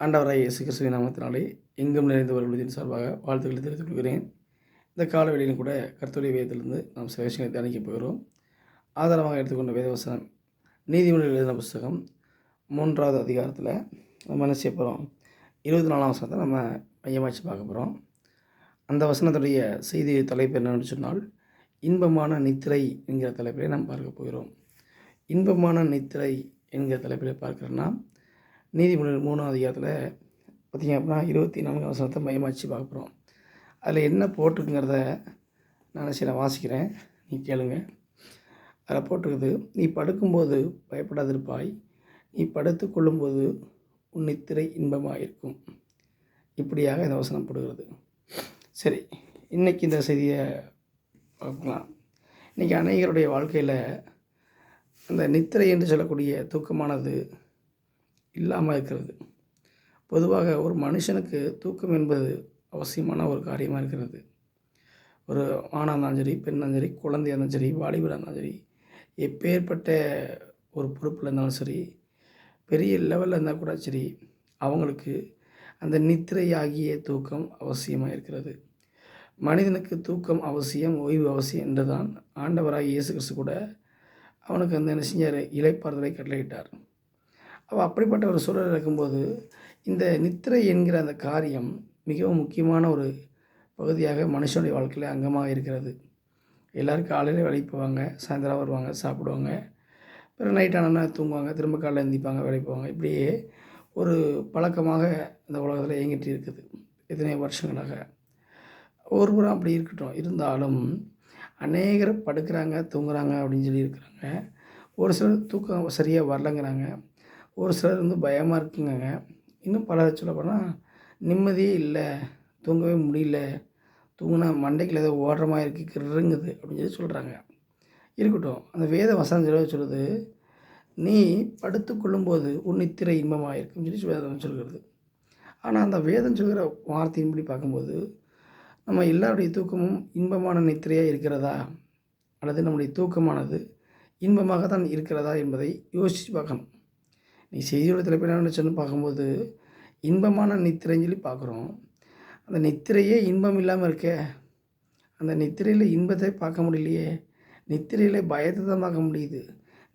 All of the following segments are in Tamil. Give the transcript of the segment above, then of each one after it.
ஆண்டவராகிய இயேசு கிறிஸ்துவின் நாமத்தினாலே எங்கும் நிறைந்தவர்களின் சார்பாக வாழ்த்துக்களை தெரிவித்துக் கொள்கிறேன். இந்த காலவெளியிலும் கூட கர்த்தருடைய வேதத்திலிருந்து நாம் சில விஷயங்களை தியானிக்கப் போகிறோம். ஆதாரமாக எடுத்துக்கொண்ட வேதவசனம் நீதிமொழிகள் எழுதின புஸ்தகம் 3வது அதிகாரத்தில் நம்ம என்ன செய்ய போகிறோம், 24ஆம் வசனத்தை நம்ம மையமாச்சு பார்க்க போகிறோம். அந்த வசனத்துடைய செய்தி தலைப்பு என்னென்னு சொன்னால், இன்பமான நித்திரை என்கிற தலைப்பிலே நாம் பார்க்க போகிறோம். இன்பமான நித்திரை என்கிற தலைப்பிலே பார்க்குறோன்னா, நீதிமொழிகள் 3ஆம் அதிகாரத்தில் பார்த்திங்க அப்படின்னா 24ஆம் வசனத்தை மையமாச்சு பார்க்க போகிறோம். அதில் என்ன போட்டிருக்குங்கிறத நான் வாசிக்கிறேன், நீ கேளுங்க. அதில் போட்டிருக்குது, நீ படுக்கும்போது பயப்படாதிருப்பாய், நீ படுத்து கொள்ளும்போது உன் நித்திரை இன்பமாக இருக்கும். இப்படியாக இந்த வசனம் போடுகிறது. சரி, இன்றைக்கி இந்த செய்தியை பார்க்கலாம். இன்றைக்கி அநேகருடைய வாழ்க்கையில் அந்த நித்திரை என்று சொல்லக்கூடிய தூக்கமானது இல்லாமல் இருக்கிறது. பொதுவாக ஒரு மனுஷனுக்கு தூக்கம் என்பது அவசியமான ஒரு காரியமாக இருக்கிறது. ஒரு ஆணாக இருந்தாலும் சரி, பெண்ணாக இருந்தாலும் சரி, குழந்தையாக இருந்தாலும் சரி, வாலிபராக இருந்தாலும் சரி, எப்பேற்பட்ட ஒரு பொறுப்பில் இருந்தாலும் சரி, பெரிய லெவலில் இருந்தால் கூட சரி, அவங்களுக்கு அந்த நித்திரையாகிய தூக்கம் அவசியமாக இருக்கிறது. மனிதனுக்கு தூக்கம் அவசியம், ஓய்வு அவசியம் என்று தான் ஆண்டவராகிய இயேசு கிறிஸ்து கூட அவனுக்கு அந்த என்ன செஞ்சார், இளைப்பாறுதலை கட்டளையிட்டார். அப்படிப்பட்ட ஒரு சூழல் இருக்கும்போது இந்த நித்திரை என்கிற அந்த காரியம் மிகவும் முக்கியமான ஒரு பகுதியாக மனுஷனுடைய வாழ்க்கையில் அங்கமாக இருக்கிறது. எல்லோரும் காலையில் வேலைக்கு போவாங்க, சாயந்தரம் வருவாங்க, சாப்பிடுவாங்க, பிறகு நைட் ஆனால் தூங்குவாங்க, திரும்ப காலையில் எழுந்திரிப்பாங்க, வேலைக்கு போவாங்க. இப்படியே ஒரு பழக்கமாக இந்த உலகத்தில் இயங்கிட்டு இருக்குது எத்தனை வருஷங்களாக. ஒவ்வொருவரும் அப்படி இருக்கட்டும். இருந்தாலும் அநேகர் படுக்கிறாங்க, தூங்குறாங்க அப்படின்னு சொல்லி இருக்கிறாங்க. ஒரு சிலர் தூக்கம் சரியாக வரலங்கிறாங்க. ஒரு சிலர் பயமாக இருக்குங்க. இன்னும் பல சொல்லப்போனால் நிம்மதியே இல்லை, தூங்கவே முடியல, தூங்கினா மண்டைக்கில் ஏதோ ஓடுற மாதிரி இருக்குது, கிருங்குது அப்படின்னு சொல்லி சொல்கிறாங்க. இருக்கட்டும், அந்த வேத வசனம் சொல்லுது, நீ படுத்து கொள்ளும்போது உன் நித்திரை இன்பமாக இருக்குன்னு சொல்லி வேதம் சொல்கிறது. ஆனால் அந்த வேதம் சொல்கிற வார்த்தையின்படி பார்க்கும்போது நம்ம எல்லாருடைய தூக்கமும் இன்பமான நித்திரையாக இருக்கிறதா, அல்லது நம்முடைய தூக்கமானது இன்பமாக தான் இருக்கிறதா என்பதை யோசித்து பார்க்கணும். நீ செய்தியோட தலைப்பு என்ன சொன்னு பார்க்கும்போது இன்பமான நித்திரைன்னு சொல்லி பார்க்குறோம். அந்த நித்திரையே இன்பம் இல்லாமல் இருக்க, அந்த நித்திரையில் இன்பத்தை பார்க்க முடியலையே, நித்திரையில் பயத்தை தான் பார்க்க முடியுது,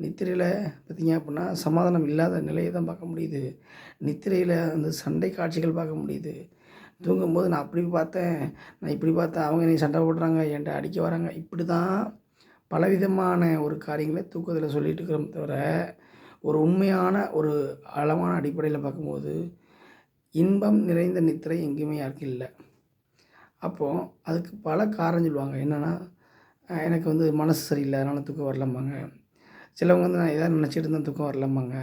நித்திரையில் பார்த்திங்க அப்படின்னா சமாதானம் இல்லாத நிலையை தான் பார்க்க முடியுது, நித்திரையில் அந்த சண்டை காட்சிகள் பார்க்க முடியுது. தூங்கும்போது நான் அப்படி பார்த்தேன், நான் இப்படி பார்த்தேன், அவங்க என்னை சண்டை போடுறாங்க, என்கிட்ட அடிக்க வராங்க, இப்படி தான் பலவிதமான ஒரு காரியங்களை தூக்கத்தில் சொல்லிகிட்டு இருக்கிறோம். தவிர ஒரு உண்மையான ஒரு ஆழமான அடிப்படையில் பார்க்கும்போது இன்பம் நிறைந்த நித்திரை எங்கேயுமே யாருக்கும் இல்லை. அப்போது அதுக்கு பல காரணம் சொல்லுவாங்க. என்னென்னா, எனக்கு மனசு சரியில்லை, அதனால் தூக்கம் வரலம்பாங்க. சிலவங்க நான் எதாவது நினச்சிட்டு இருந்தால் தூக்கம் வரலம்பாங்க.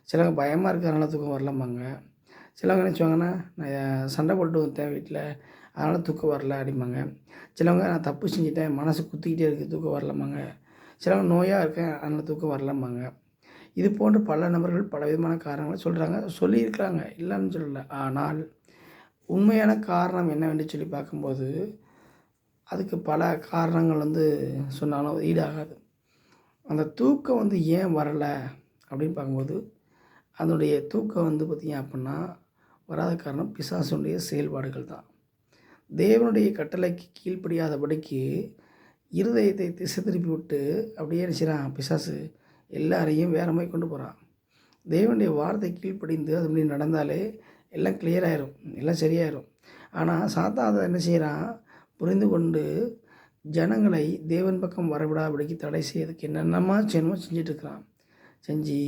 சிலவங்க பயமாக இருக்கிறதுனால தூக்கம் வரலம்பாங்க. சிலவங்க நினச்சிவாங்கன்னா, நான் சண்டை போட்டு வந்துட்டேன் வீட்டில், அதனால் தூக்கம் வரல அப்படிம்பாங்க. சிலவங்க நான் தப்பு செஞ்சுட்டேன், மனசு குத்திக்கிட்டே இருக்குது, தூக்கம் வரலம்பாங்க. சிலவங்க நோயாக இருக்கேன், அதனால் தூக்கம் வரலம்பாங்க. இது போன்று பல நபர்கள் பலவிதமான காரணங்களை சொல்லியிருக்கிறாங்க, இல்லைன்னு சொல்லலை. ஆனால் உண்மையான காரணம் என்னவென்று சொல்லி பார்க்கும்போது அதுக்கு பல காரணங்கள் சொன்னாலும் ஈடாகாது. அந்த தூக்கம் ஏன் வரலை அப்படின்னு பார்க்கும்போது அதனுடைய தூக்கம் பார்த்திங்க அப்படின்னா வராத காரணம் பிசாசுடைய செயல்பாடுகள் தான். தேவனுடைய கட்டளைக்கு கீழ்ப்படியாதபடிக்கு இருதயத்தை திசை திருப்பி விட்டு அப்படியே நினச்சிடான் பிசாசு, எல்லாரையும் வேறு மாதிரி கொண்டு போகிறான். தேவனுடைய வார்த்தை கீழ்ப்படிந்து அது அப்படி நடந்தாலே எல்லாம் கிளியர் ஆயிரும், எல்லாம் சரியாயிரும். ஆனால் சாத்தான் அதை என்ன செய்கிறான், புரிந்து கொண்டு ஜனங்களை தேவன் பக்கம் வரவிடாதபடிக்கு தடை செய்யறதுக்கு என்னென்னமா செய்யணுமோ செஞ்சிட்ருக்கிறான். செஞ்சு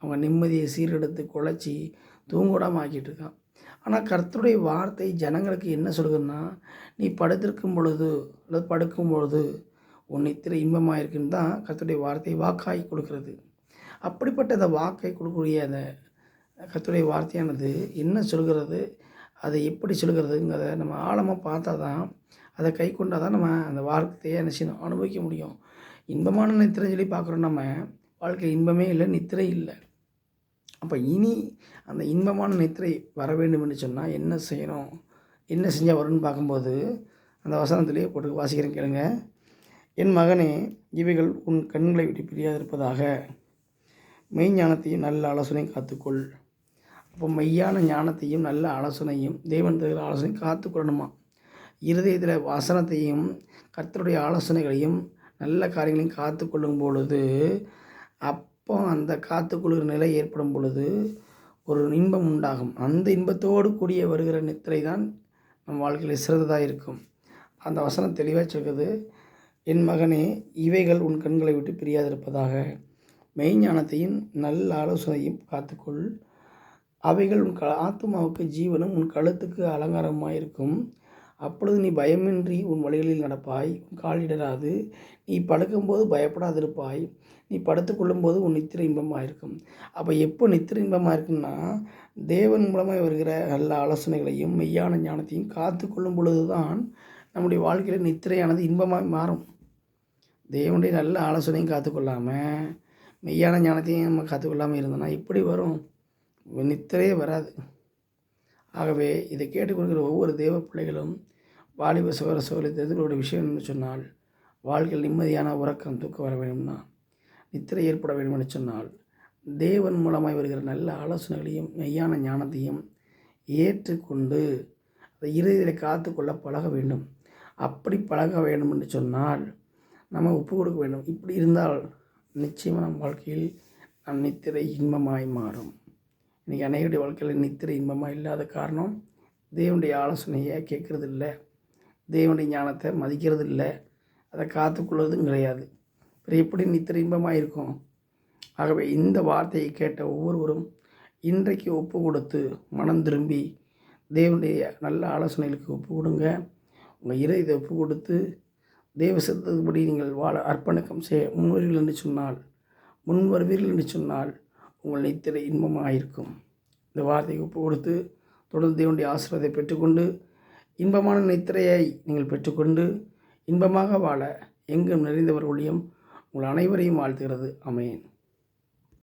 அவங்க நிம்மதியை சீரெடுத்து குலைச்சி தூங்கூடாமல் ஆக்கிட்டு இருக்கான். ஆனால் கர்த்தருடைய வார்த்தை ஜனங்களுக்கு என்ன சொல்லுதுன்னா, நீ படுத்திருக்கும் பொழுது அல்லது படுக்கும் பொழுது உன் நித்திரை இன்பமாக இருக்குன்னு தான் கர்த்தருடைய வார்த்தை வாக்காய் கொடுக்கிறது. அப்படிப்பட்ட அந்த வாக்கை கொடுக்கக்கூடிய அந்த கர்த்தருடைய வார்த்தையானது என்ன சொல்கிறது, அதை எப்படி சொல்கிறதுங்கிறத நம்ம ஆழமாக பார்த்தா தான், அதை கை கொண்டால் தான் நம்ம அந்த வார்த்தையை என்ன செய்யணும், அனுபவிக்க முடியும். இன்பமான நித்திரை சொல்லி பார்க்குறோம், நம்ம வாழ்க்கை இன்பமே இல்லை, நித்திரை இல்லை. அப்போ இனி அந்த இன்பமான நித்திரை வர வேண்டும் என்று சொன்னால் என்ன செய்யணும், என்ன செஞ்சால் வரும்னு பார்க்கும்போது அந்த வசனத்திலேயே போட்டு வாசிக்கிறேன், கேளுங்க. என் மகனே, இவைகள் உன் கண்களை விட்டு பிரியாதிருப்பதாக, மெய்ஞானத்தையும் நல்ல ஆலோசனை காத்துக்கொள். அப்போ மெய்யான ஞானத்தையும் நல்ல ஆலோசனையும் தேவன் தருகிற ஆலோசனையும் காத்துக்கொள்ளணுமா. இருதயத்தில் வசனத்தையும் கர்த்தருடைய ஆலோசனைகளையும் நல்ல காரியங்களையும் காத்துக்கொள்ளும் பொழுது, அப்போ அந்த காத்துக்கொள்கிற நிலை ஏற்படும் பொழுது ஒரு இன்பம் உண்டாகும். அந்த இன்பத்தோடு கூடிய வருகிற நித்திரை தான் நம் வாழ்க்கையில் சிறந்ததாக இருக்கும். அந்த வசனம் தெளிவாக சொல்கிறது, என் மகனே, இவைகள் உன் கண்களை விட்டு பிரியாதிருப்பதாக. மெய்ஞானத்தையும் நல்ல ஆலோசனையும் காத்துக்கொள். அவைகள் உன் ஆத்துமாவுக்கு ஜீவனும் உன் கழுத்துக்கு அலங்காரமாக இருக்கும். அப்பொழுது நீ பயமின்றி உன் வழிகளில் நடப்பாய், உன் கால் இடராது. நீ படுக்கும்போது பயப்படாதிருப்பாய், நீ படுத்துக்கொள்ளும்போது உன் நித்திரை இன்பமாக இருக்கும். அப்போ எப்போ நித்திரை இன்பமாக இருக்குன்னா, தேவன் மூலமாக வருகிற நல்ல ஆலோசனைகளையும் மெய்யான ஞானத்தையும் காத்து கொள்ளும் பொழுது தான் நம்முடைய வாழ்க்கையில் நித்திரையானது இன்பமாக மாறும். தேவனுடைய நல்ல ஆலோசனையும் காத்துக்கொள்ளாமல் மெய்யான ஞானத்தையும் நம்ம காத்துக்கொள்ளாமல் இருந்தோம்னா எப்படி வரும்? நித்திரையே வராது. ஆகவே இதை கேட்டுக்கொள்கிற ஒவ்வொரு தேவ பிள்ளைகளும் வாலிப சகோதர சகோதரி தெரிந்துகளுடைய விஷயம் என்று சொன்னால், வாழ்க்கையில் நிம்மதியான உறக்கம் தூக்கம் வர வேண்டும்னா, நித்திரை ஏற்பட வேண்டும் என்று சொன்னால், தேவன் மூலமாய் வருகிற நல்ல ஆலோசனைகளையும் மெய்யான ஞானத்தையும் ஏற்றுக்கொண்டு அதை இறுதியில் காத்து கொள்ள பழக வேண்டும். அப்படி பழக வேண்டும் என்று சொன்னால் நம்ம ஒப்பு கொடுக்க வேண்டும். இப்படி இருந்தால் நிச்சயமாக நம் வாழ்க்கையில் நம் நித்திரை இன்பமாய் மாறும். இன்றைக்கி அநேகருடைய வாழ்க்கையில் நித்திரை இன்பமாக இல்லாத காரணம், தேவனுடைய ஆலோசனையை கேட்குறது இல்லை, தேவனுடைய ஞானத்தை மதிக்கிறது இல்லை, அதை காத்துக்கொள்வதும் கிடையாது. அப்புறம் எப்படி நித்திரை இன்பமாக இருக்கும்? ஆகவே இந்த வார்த்தையை கேட்ட ஒவ்வொருவரும் இன்றைக்கு ஒப்பு கொடுத்து மனம் திரும்பி தேவனுடைய நல்ல ஆலோசனைகளுக்கு ஒப்பு கொடுங்க. உங்கள் இதை ஒப்பு கொடுத்து தேவ சித்தத்துப்படி நீங்கள் வாழ அர்ப்பணக்கம் செய்ய முன்வருவீர்கள் என்று சொன்னால் உங்கள் நித்திரை இன்பமாக இருக்கும். இந்த வார்த்தையை ஒப்பு கொடுத்து தொடர்ந்து தேவனுடைய ஆசீர்வாதத்தை பெற்றுக்கொண்டு இன்பமான நித்திரையை நீங்கள் பெற்றுக்கொண்டு இன்பமாக வாழ எங்கும் நிறைந்தவர் ஊழியம் உங்கள் அனைவரையும் வாழ்த்துகிறது. ஆமென்.